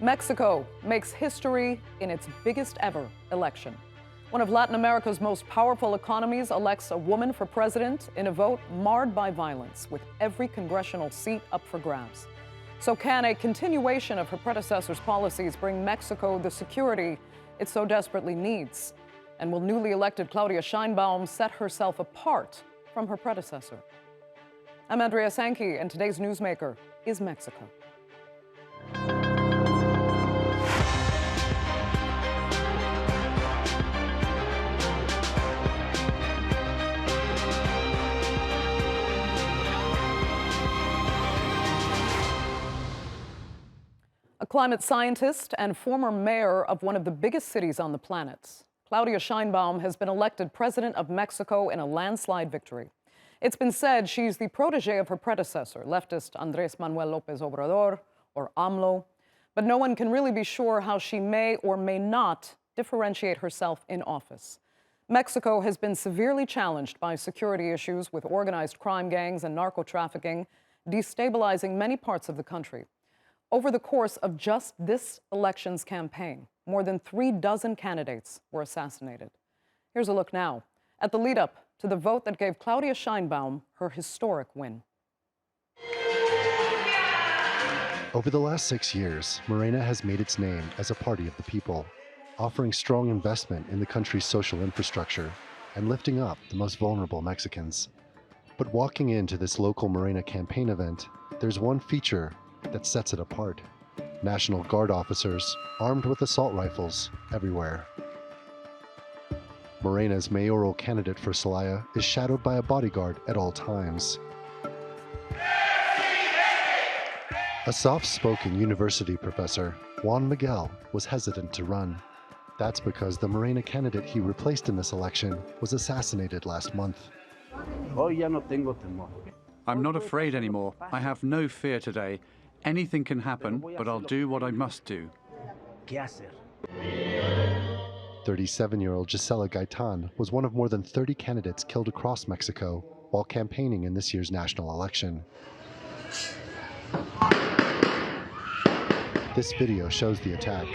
Mexico makes history in its biggest ever election. One of Latin America's most powerful economies elects a woman for president in a vote marred by violence, with every congressional seat up for grabs. So can a continuation of her predecessor's policies bring Mexico the security it so desperately needs? And will newly elected Claudia Sheinbaum set herself apart from her predecessor? I'm Andrea Sankey, and today's Newsmaker is Mexico. A climate scientist and former mayor of one of the biggest cities on the planet, Claudia Sheinbaum has been elected president of Mexico in a landslide victory. It's been said she's the protege of her predecessor, leftist Andrés Manuel Lopez Obrador, or AMLO, but no one can really be sure how she may or may not differentiate herself in office. Mexico has been severely challenged by security issues with organized crime gangs and narco-trafficking, destabilizing many parts of the country. Over the course of just this election's campaign, more than 36 candidates were assassinated. Here's a look now at the lead-up to the vote that gave Claudia Sheinbaum her historic win. Over the last 6 years, Morena has made its name as a party of the people, offering strong investment in the country's social infrastructure and lifting up the most vulnerable Mexicans. But walking into this local Morena campaign event, there's one feature that sets it apart. National Guard officers armed with assault rifles everywhere. Morena's mayoral candidate for Celaya is shadowed by a bodyguard at all times. A soft-spoken university professor, Juan Miguel, was hesitant to run. That's because the Morena candidate he replaced in this election was assassinated last month. I'm not afraid anymore. I have no fear today. Anything can happen, but I'll do what I must do. 37-year-old Gisela Gaitan was one of more than 30 candidates killed across Mexico while campaigning in this year's national election. This video shows the attack.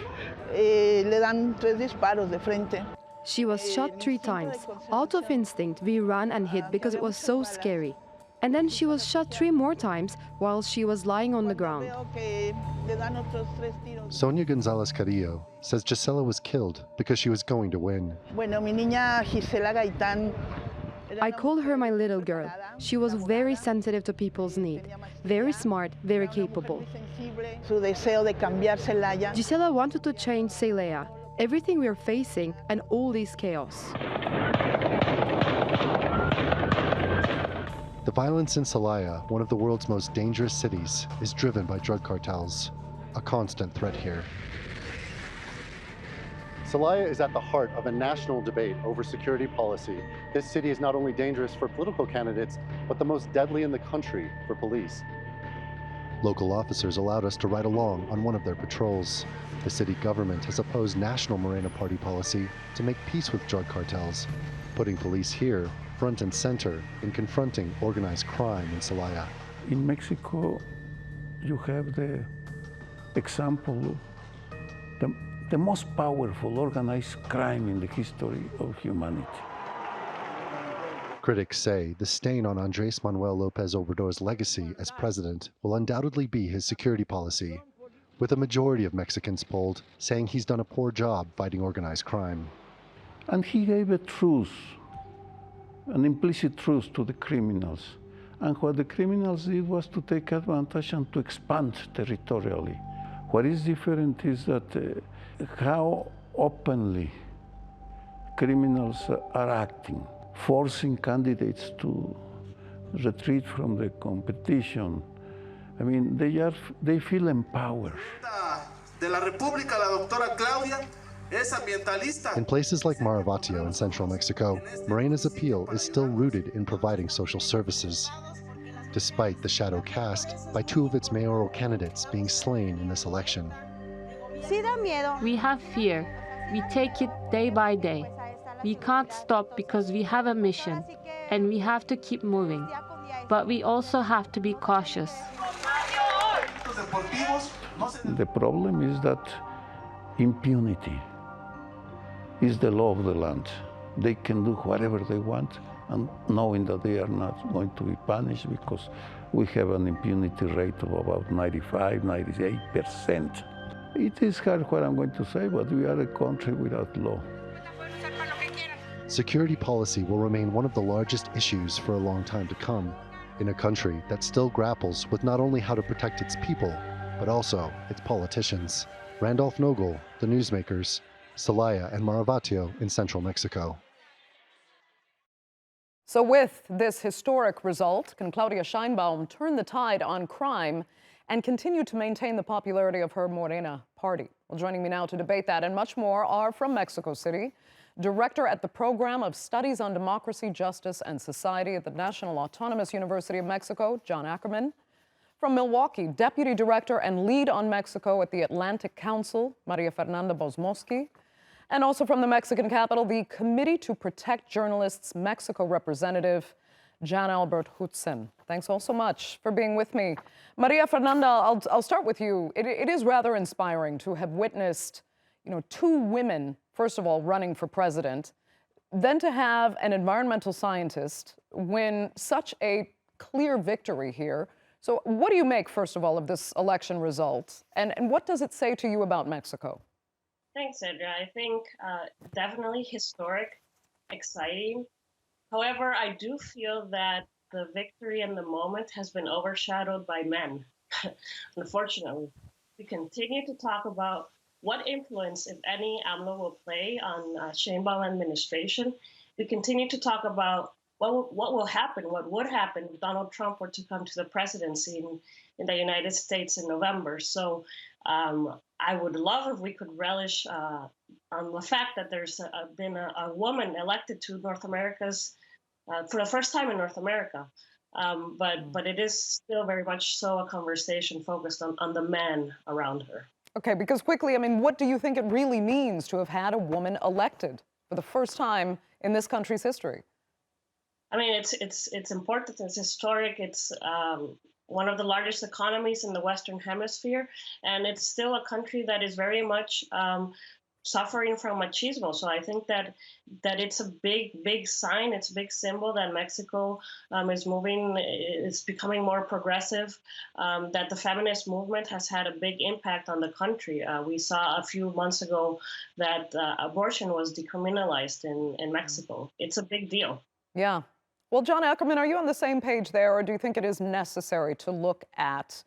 She was shot 3 times. Out of instinct, we ran and hid because it was so scary. And then she was shot 3 more times while she was lying on the ground. Sonia Gonzalez Carrillo says Gisela was killed because she was going to win. I call her my little girl. She was very sensitive to people's needs, very smart, very capable. Gisela wanted to change Celaya, everything we're facing, and all this chaos. The violence in Celaya, one of the world's most dangerous cities, is driven by drug cartels, a constant threat here. Celaya is at the heart of a national debate over security policy. This city is not only dangerous for political candidates, but the most deadly in the country for police. Local officers allowed us to ride along on one of their patrols. The city government has opposed national Morena Party policy to make peace with drug cartels, putting police here front and center in confronting organized crime in Celaya. In Mexico, you have the example, the most powerful organized crime in the history of humanity. Critics say the stain on Andrés Manuel Lopez Obrador's legacy as president will undoubtedly be his security policy, with a majority of Mexicans polled saying he's done a poor job fighting organized crime. And he gave a truce, an implicit truce to the criminals. And what the criminals did was to take advantage and to expand territorially. What is different is that how openly criminals are acting, forcing candidates to retreat from the competition. I mean, they feel empowered. In places like Maravacio in central Mexico, Morena's appeal is still rooted in providing social services, despite the shadow cast by 2 of its mayoral candidates being slain in this election. We have fear. We take it day by day. We can't stop because we have a mission, and we have to keep moving. But we also have to be cautious. The problem is that impunity is the law of the land. They can do whatever they want, and knowing that they are not going to be punished because we have an impunity rate of about 95, 98%. It is hard what I'm going to say, but we are a country without law. Security policy will remain one of the largest issues for a long time to come in a country that still grapples with not only how to protect its people, but also its politicians. Randolph Nogel, The Newsmakers, Celaya and Maravatio in central Mexico. So with this historic result, can Claudia Sheinbaum turn the tide on crime and continue to maintain the popularity of her Morena party? Well, joining me now to debate that and much more are from Mexico City, Director at the Program of Studies on Democracy, Justice, and Society at the National Autonomous University of Mexico, John Ackerman. From Milwaukee, Deputy Director and Lead on Mexico at the Atlantic Council, Maria Fernanda Bozmoski. And also from the Mexican capital, the Committee to Protect Journalists Mexico representative, Jan Albert Hootsen. Thanks all so much for being with me. Maria Fernanda, I'll start with you. It is rather inspiring to have witnessed, two women, first of all, running for president, then to have an environmental scientist win such a clear victory here. So what do you make, first of all, of this election result? And what does it say to you about Mexico? Thanks, Edra. I think definitely historic, exciting. However, I do feel that the victory in the moment has been overshadowed by men. Unfortunately, we continue to talk about what influence, if any, AMLO will play on Sheinbaum administration. We continue to talk about what will happen, what would happen if Donald Trump were to come to the presidency in the United States in November. So I would love if we could relish on the fact that there's been a woman elected to North America's, for the first time in North America. But it is still very much so a conversation focused on the men around her. Okay, because quickly, what do you think it really means to have had a woman elected for the first time in this country's history? It's important. It's historic. It's one of the largest economies in the Western Hemisphere, and it's still a country that is very much suffering from machismo. So I think that it's a big sign. It's a big symbol that Mexico is moving. It's becoming more progressive. That the feminist movement has had a big impact on the country. We saw a few months ago that abortion was decriminalized in Mexico. It's a big deal. Yeah. Well, John Ackerman, are you on the same page there, or do you think it is necessary to look at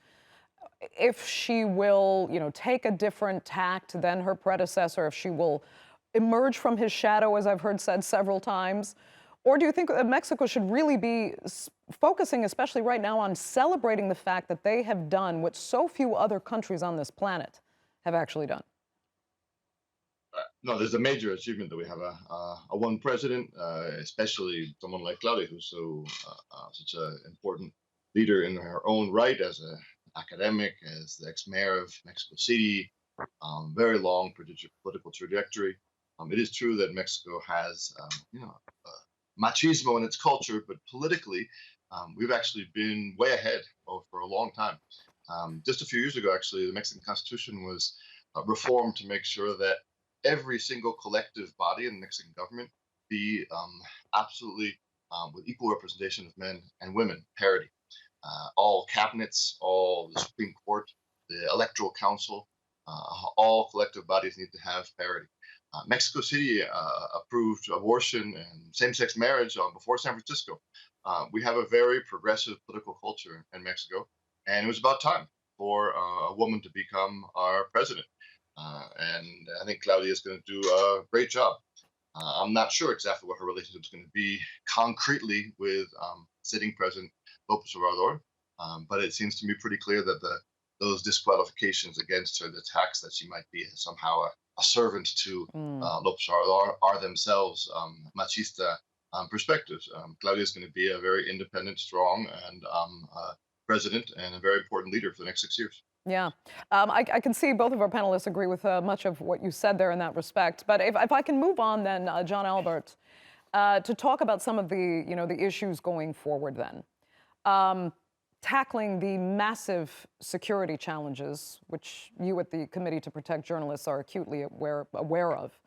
if she will, take a different tact than her predecessor, if she will emerge from his shadow, as I've heard said several times? Or do you think that Mexico should really be focusing, especially right now, on celebrating the fact that they have done what so few other countries on this planet have actually done? No, there's a major achievement that we have a one president, especially someone like Claudia, who's such an important leader in her own right as an academic, as the ex-mayor of Mexico City, very long political trajectory. It is true that Mexico has, machismo in its culture, but politically, we've actually been way ahead for a long time. Just a few years ago, actually, the Mexican Constitution was reformed to make sure that every single collective body in the Mexican government be absolutely with equal representation of men and women, parity. All cabinets, all the Supreme Court, the Electoral Council, all collective bodies need to have parity. Mexico City approved abortion and same-sex marriage before San Francisco. We have a very progressive political culture in Mexico, and it was about time for a woman to become our president. And I think Claudia is going to do a great job. I'm not sure exactly what her relationship is going to be concretely with sitting President Lopez Obrador, but it seems to me pretty clear that those disqualifications against her, the attacks that she might be somehow a servant to Lopez Obrador, are themselves machista perspectives. Claudia is going to be a very independent, strong, and president and a very important leader for the next 6 years. Yeah, I can see both of our panelists agree with much of what you said there in that respect. But if I can move on then, John Albert, to talk about some of the, the issues going forward then. tackling the massive security challenges, which you at the Committee to Protect Journalists are acutely aware of.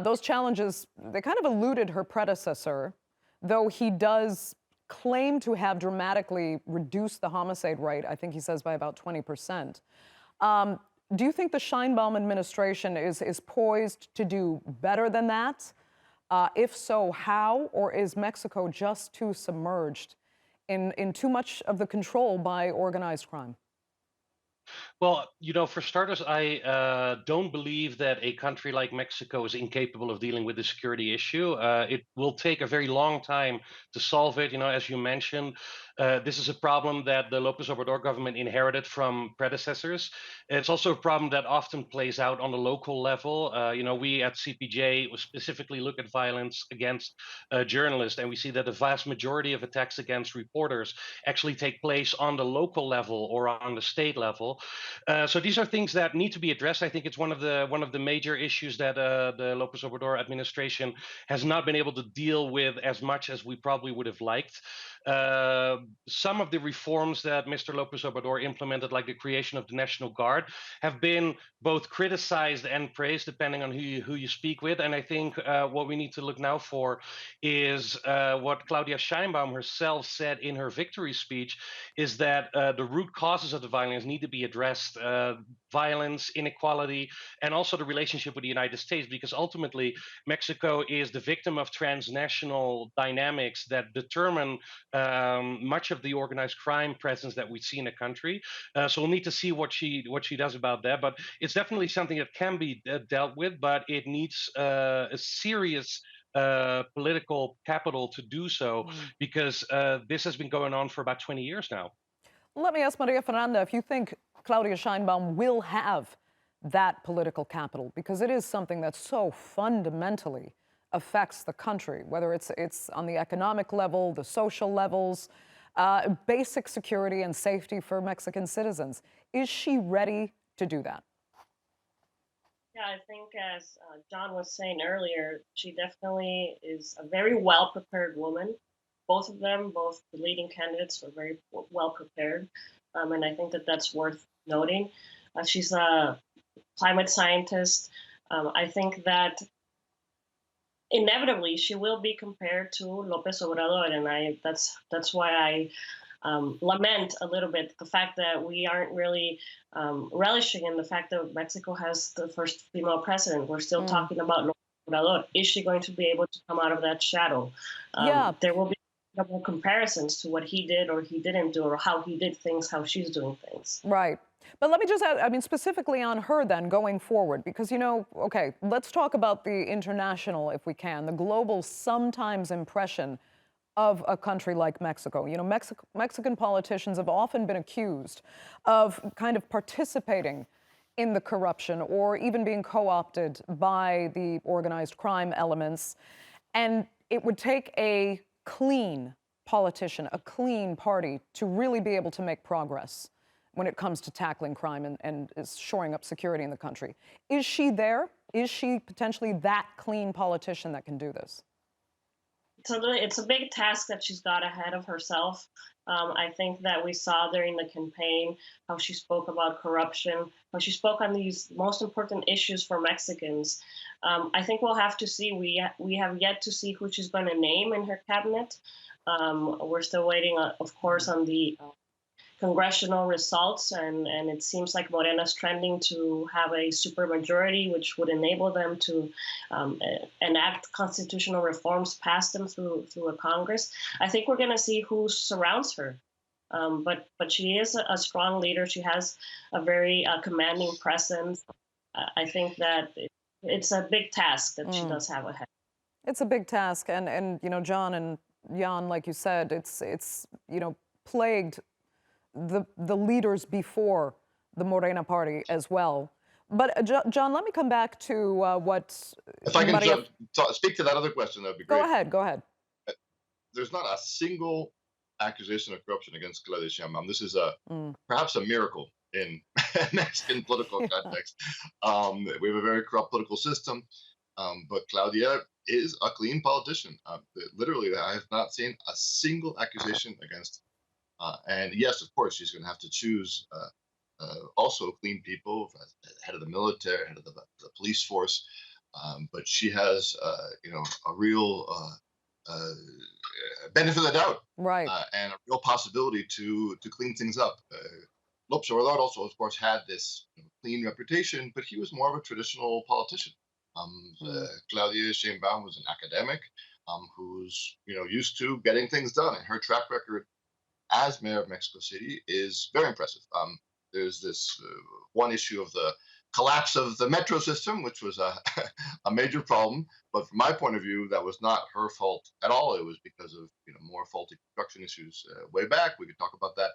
Those challenges, they kind of eluded her predecessor, though he does claim to have dramatically reduced the homicide rate, I think he says by about 20%. Do you think the Sheinbaum administration is poised to do better than that? If so, how? Or is Mexico just too submerged in too much of the control by organized crime? Well, for starters, I don't believe that a country like Mexico is incapable of dealing with the security issue. It will take a very long time to solve it. As you mentioned, this is a problem that the Lopez Obrador government inherited from predecessors. It's also a problem that often plays out on the local level. We at CPJ specifically look at violence against journalists, and we see that the vast majority of attacks against reporters actually take place on the local level or on the state level. So these are things that need to be addressed. I think it's one of the major issues that the Lopez Obrador administration has not been able to deal with as much as we probably would have liked. Some of the reforms that Mr. Lopez Obrador implemented, like the creation of the National Guard, have been both criticized and praised, depending on who you speak with. And I think what we need to look now for is what Claudia Sheinbaum herself said in her victory speech, is that the root causes of the violence need to be addressed. Violence, inequality, and also the relationship with the United States, because ultimately Mexico is the victim of transnational dynamics that determine much of the organized crime presence that we see in the country. So we'll need to see what she does about that. But it's definitely something that can be dealt with, but it needs a serious political capital to do so, because this has been going on for about 20 years now. Let me ask Maria Fernanda if you think Claudia Sheinbaum will have that political capital, because it is something that so fundamentally affects the country, whether it's on the economic level, the social levels, basic security and safety for Mexican citizens. Is she ready to do that? Yeah, I think as John was saying earlier, she definitely is a very well-prepared woman. Both of them, both the leading candidates, were very well prepared. And I think that that's worth noting. She's a climate scientist. I think that inevitably she will be compared to Lopez Obrador, and that's why I lament a little bit the fact that we aren't really relishing in the fact that Mexico has the first female president. We're still talking about Lopez Obrador. Is she going to be able to come out of that shadow? There will be comparisons to what he did or he didn't do, or how he did things, how she's doing things. Right. But let me just add, specifically on her then going forward, because, okay, let's talk about the international, if we can, the global sometimes impression of a country like Mexico. Mexican politicians have often been accused of kind of participating in the corruption or even being co-opted by the organized crime elements. And it would take a clean politician, a clean party, to really be able to make progress when it comes to tackling crime and shoring up security in the country. Is she there? Is she potentially that clean politician that can do this? It's a big task that she's got ahead of herself. I think that we saw during the campaign how she spoke about corruption, how she spoke on these most important issues for Mexicans. I think we'll have to see. We have yet to see who she's going to name in her cabinet. We're still waiting, of course, on the congressional results, and it seems like Morena's trending to have a supermajority, which would enable them to enact constitutional reforms, pass them through a Congress. I think we're going to see who surrounds her. But she is a strong leader. She has a very commanding presence. I think that it's a big task that she does have ahead. It's a big task, and John and Jan, like you said, it's plagued the leaders before the Morena party as well. But John, let me come back to what. If I can speak to that other question, that'd be great. Go ahead. There's not a single accusation of corruption against Claudia Sheinbaum. This is perhaps a miracle in Mexican political context. We have a very corrupt political system, but Claudia is a clean politician. Literally, I have not seen a single accusation against And yes, of course, she's going to have to choose also clean people, head of the military, head of the police force. But she has, a real benefit of the doubt, Right. and a real possibility to clean things up. Lopez Obrador also, of course, had this clean reputation, but he was more of a traditional politician. Claudia Sheinbaum was an academic who's used to getting things done, and her track record as mayor of Mexico City is very impressive. There's this one issue of the collapse of the metro system, which was a, a major problem. But from my point of view, that was not her fault at all. It was because of more faulty construction issues way back. We could talk about that.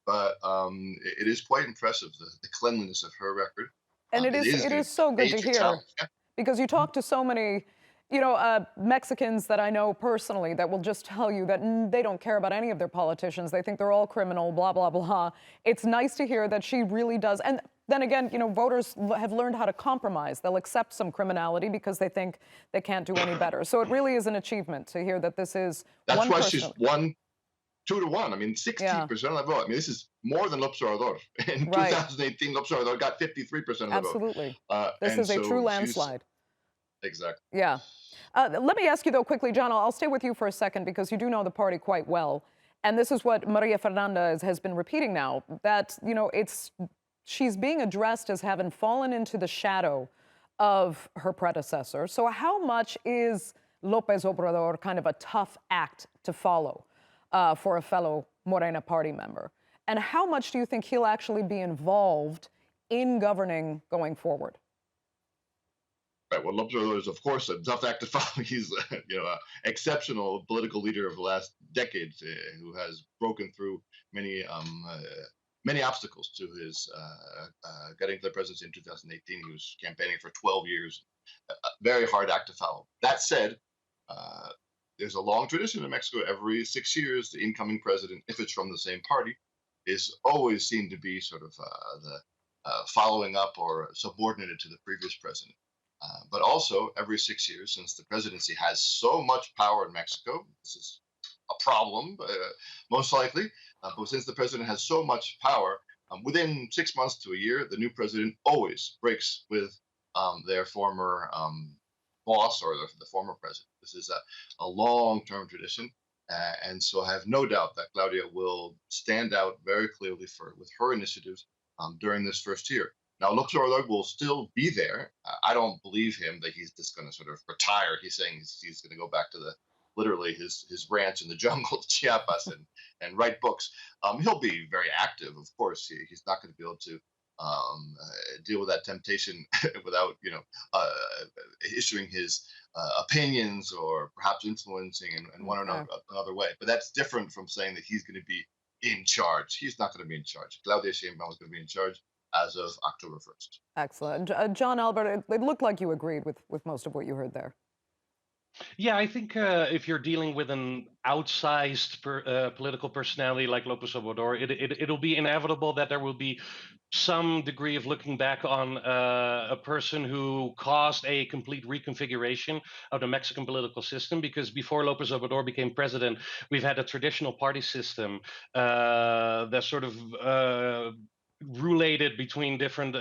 But it is quite impressive, the cleanliness of her record. And it is so good to hear, because you talk to so many Mexicans that I know personally that will just tell you that they don't care about any of their politicians. They think they're all criminal, blah, blah, blah. It's nice to hear that she really does. And then again, voters have learned how to compromise. They'll accept some criminality because they think they can't do any better. So it really is an achievement to hear that this is That's one why person. She's won 2-1. I mean, 60% of the vote. I mean, this is more than Lopez Obrador. In 2018, Lopez Obrador got 53% of the vote. Absolutely. This is a true landslide. Exactly. Yeah. Let me ask you, though, quickly, John, I'll stay with you for a second because you do know the party quite well. And this is what Maria Fernanda has been repeating now, that, she's being addressed as having fallen into the shadow of her predecessor. So how much is Lopez Obrador kind of a tough act to follow for a fellow Morena party member? And how much do you think he'll actually be involved in governing going forward? Right. Well, Lopez Obrador is, of course, a tough act to follow. He's, an exceptional political leader of the last decades who has broken through many obstacles to his getting to the presidency in 2018. He was campaigning for 12 years. A very hard act to follow. That said, there's a long tradition in Mexico. Every 6 years, the incoming president, if it's from the same party, is always seen to be sort of the following up or subordinated to the previous president. But also, every 6 years, since the presidency has so much power in Mexico, this is a problem, most likely. But since the president has so much power, within 6 months to a year, the new president always breaks with their former boss or the former president. This is a long-term tradition. And so I have no doubt that Claudia will stand out very clearly with her initiatives during this first year. Now, Lopez Obrador will still be there. I don't believe him that he's just going to sort of retire. He's saying he's going to go back to literally his ranch in the jungle, Chiapas, and write books. He'll be very active, of course. He's not going to be able to deal with that temptation without, issuing his opinions or perhaps influencing in one or another way. But that's different from saying that he's going to be in charge. He's not going to be in charge. Claudia Sheinbaum is going to be in charge as of October 1st. Excellent. John Albert, it looked like you agreed with most of what you heard there. Yeah, I think if you're dealing with an outsized political personality like Lopez Obrador, it'll be inevitable that there will be some degree of looking back on a person who caused a complete reconfiguration of the Mexican political system. Because before Lopez Obrador became president, we've had a traditional party system that sort of related between different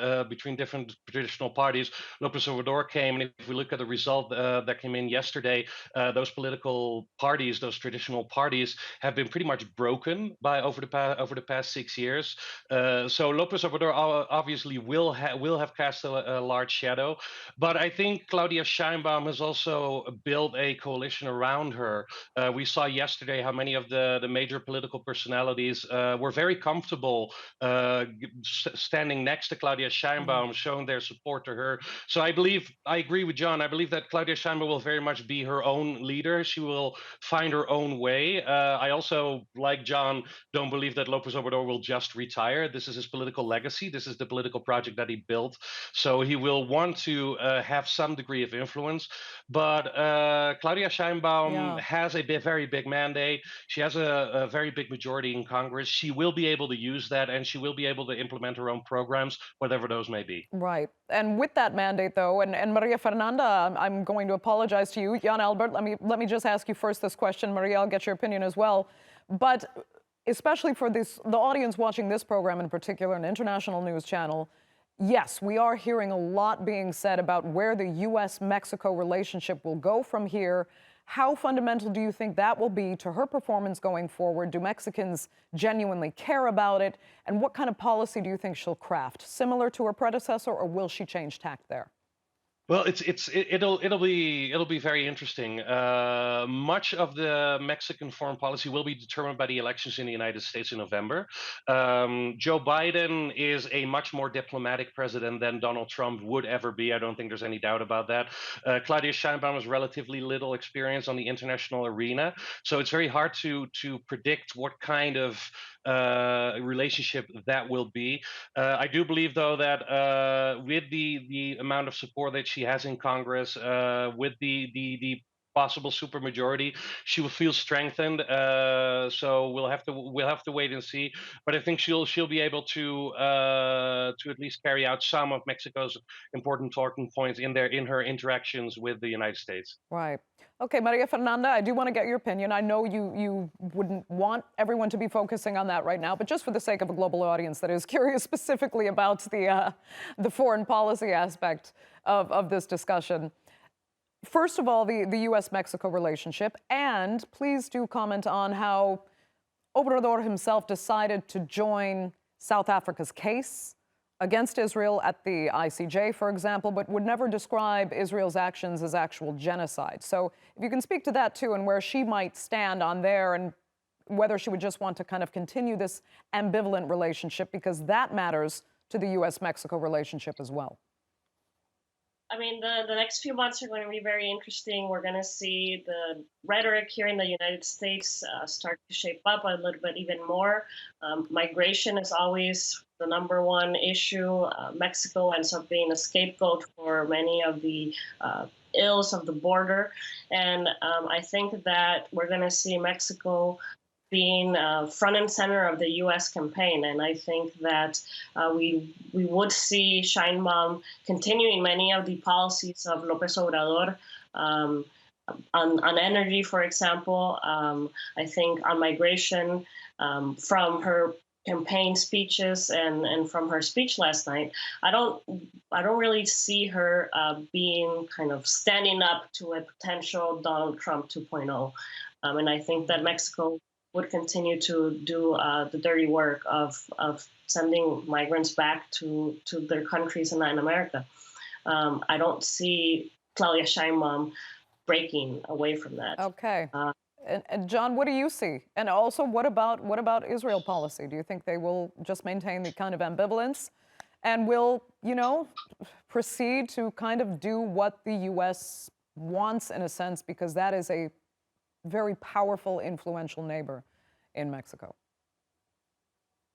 traditional parties. Lopez Obrador came, and if we look at the result that came in yesterday, those political parties, those traditional parties, have been pretty much broken over the past 6 years. So Lopez Obrador obviously will have cast a large shadow, but I think Claudia Sheinbaum has also built a coalition around her. We saw yesterday how many of the major political personalities were very comfortable standing next to Claudia Sheinbaum, showing their support to her. So I agree with John. I believe that Claudia Sheinbaum will very much be her own leader. She will find her own way. I also, like John, don't believe that Lopez Obrador will just retire. This is his political legacy. This is the political project that he built. So he will want to have some degree of influence. But Claudia Sheinbaum has a very big mandate. She has a very big majority in Congress. She will be able to use that, and she will be able to implement her own programs, whatever those may be. Right. And with that mandate, though, and Maria Fernanda, I'm going to apologize to you. Jan Albert, let me just ask you first this question. Maria, I'll get your opinion as well. But especially for the audience watching this program in particular, an international news channel, yes, we are hearing a lot being said about where the U.S.-Mexico relationship will go from here. How fundamental do you think that will be to her performance going forward? Do Mexicans genuinely care about it? And what kind of policy do you think she'll craft? Similar to her predecessor, or will she change tack there? Well, it'll be very interesting. Much of the Mexican foreign policy will be determined by the elections in the United States in November. Joe Biden is a much more diplomatic president than Donald Trump would ever be. I don't think there's any doubt about that. Claudia Sheinbaum has relatively little experience on the international arena, so it's very hard to predict what kind of relationship that will be. I do believe, though, that with the amount of support that she has in Congress, with the possible supermajority, she will feel strengthened. So we'll have to wait and see. But I think she'll be able to at least carry out some of Mexico's important talking points in her interactions with the United States. Right. Okay, Maria Fernanda, I do want to get your opinion. I know you wouldn't want everyone to be focusing on that right now, but just for the sake of a global audience that is curious specifically about the foreign policy aspect of this discussion. First of all, the U.S.-Mexico relationship, and please do comment on how Obrador himself decided to join South Africa's case against Israel at the ICJ, for example, but would never describe Israel's actions as actual genocide. So if you can speak to that, too, and where she might stand on there, and whether she would just want to kind of continue this ambivalent relationship, because that matters to the U.S.-Mexico relationship as well. I mean, the next few months are going to be very interesting. We're going to see the rhetoric here in the United States start to shape up a little bit even more. Migration is always the #1 issue. Mexico ends up being a scapegoat for many of the ills of the border. And I think that we're going to see Mexico being front and center of the U.S. campaign. And I think that we would see Sheinbaum continuing many of the policies of Lopez Obrador on energy, for example. I think on migration, from her campaign speeches and from her speech last night, I don't really see her being kind of standing up to a potential Donald Trump 2.0. And I think that Mexico would continue to do the dirty work of sending migrants back to their countries in Latin America. I don't see Claudia Sheinbaum breaking away from that. Okay. And John, what do you see? And also, what about Israel policy? Do you think they will just maintain the kind of ambivalence and will, proceed to kind of do what the U.S. wants in a sense, because that is a very powerful, influential neighbor in Mexico?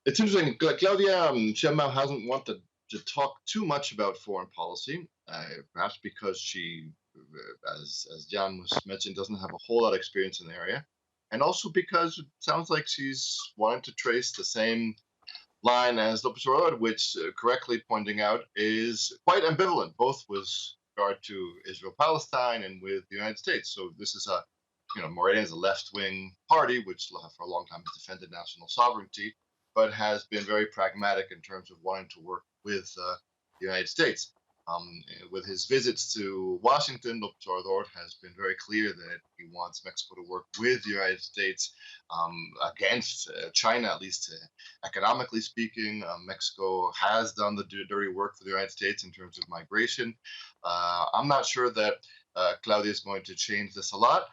It's interesting. Claudia Sheinbaum hasn't wanted to talk too much about foreign policy, perhaps because she, as Jan was mentioning, doesn't have a whole lot of experience in the area, and also because it sounds like she's wanting to trace the same line as Lopez Obrador, which, correctly pointing out, is quite ambivalent, both with regard to Israel-Palestine and with the United States. So this is Morena is a left-wing party, which for a long time has defended national sovereignty, but has been very pragmatic in terms of wanting to work with the United States. With his visits to Washington, Lopez Obrador has been very clear that he wants Mexico to work with the United States against China, at least economically speaking. Mexico has done the dirty work for the United States in terms of migration. I'm not sure that Claudia is going to change this a lot.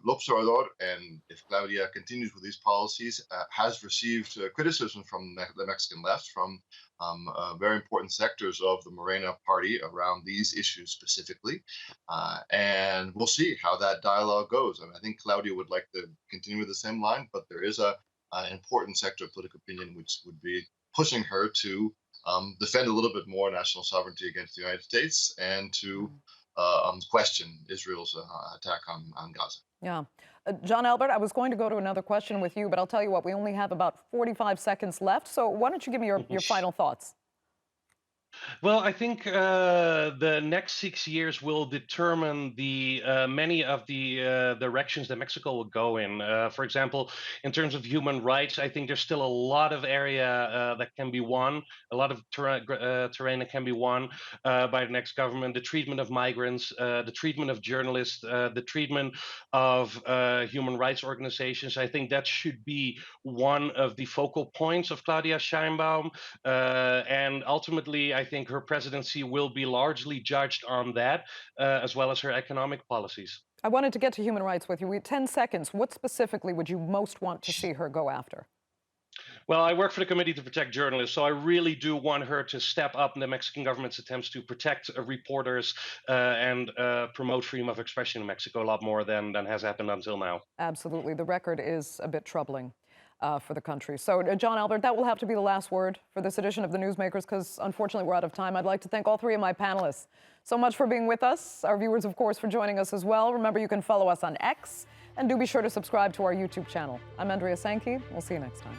Lopez Obrador, and if Claudia continues with these policies, has received criticism from the Mexican left, from very important sectors of the Morena party around these issues specifically. And we'll see how that dialogue goes. I think Claudia would like to continue with the same line, but there is an important sector of political opinion which would be pushing her to defend a little bit more national sovereignty against the United States and to question Israel's attack on Gaza. Yeah. John Albert, I was going to go to another question with you, but I'll tell you what, we only have about 45 seconds left. So why don't you give me your final thoughts? Well, I think the next 6 years will determine the many of the directions that Mexico will go in. For example, in terms of human rights, I think there's still a lot of area that can be won, a lot of terrain that can be won by the next government. The treatment of migrants, the treatment of journalists, the treatment of human rights organizations. I think that should be one of the focal points of Claudia Sheinbaum. And ultimately, I think her presidency will be largely judged on that, as well as her economic policies. I wanted to get to human rights with you. We have 10 seconds. What specifically would you most want to see her go after? Well, I work for the Committee to Protect Journalists, so I really do want her to step up in the Mexican government's attempts to protect reporters and promote freedom of expression in Mexico a lot more than has happened until now. Absolutely. The record is a bit troubling for the country. So, John Albert, that will have to be the last word for this edition of the Newsmakers, because unfortunately we're out of time. I'd like to thank all three of my panelists so much for being with us. Our viewers, of course, for joining us as well. Remember, you can follow us on X, and do be sure to subscribe to our YouTube channel. I'm Andrea Sankey. We'll see you next time.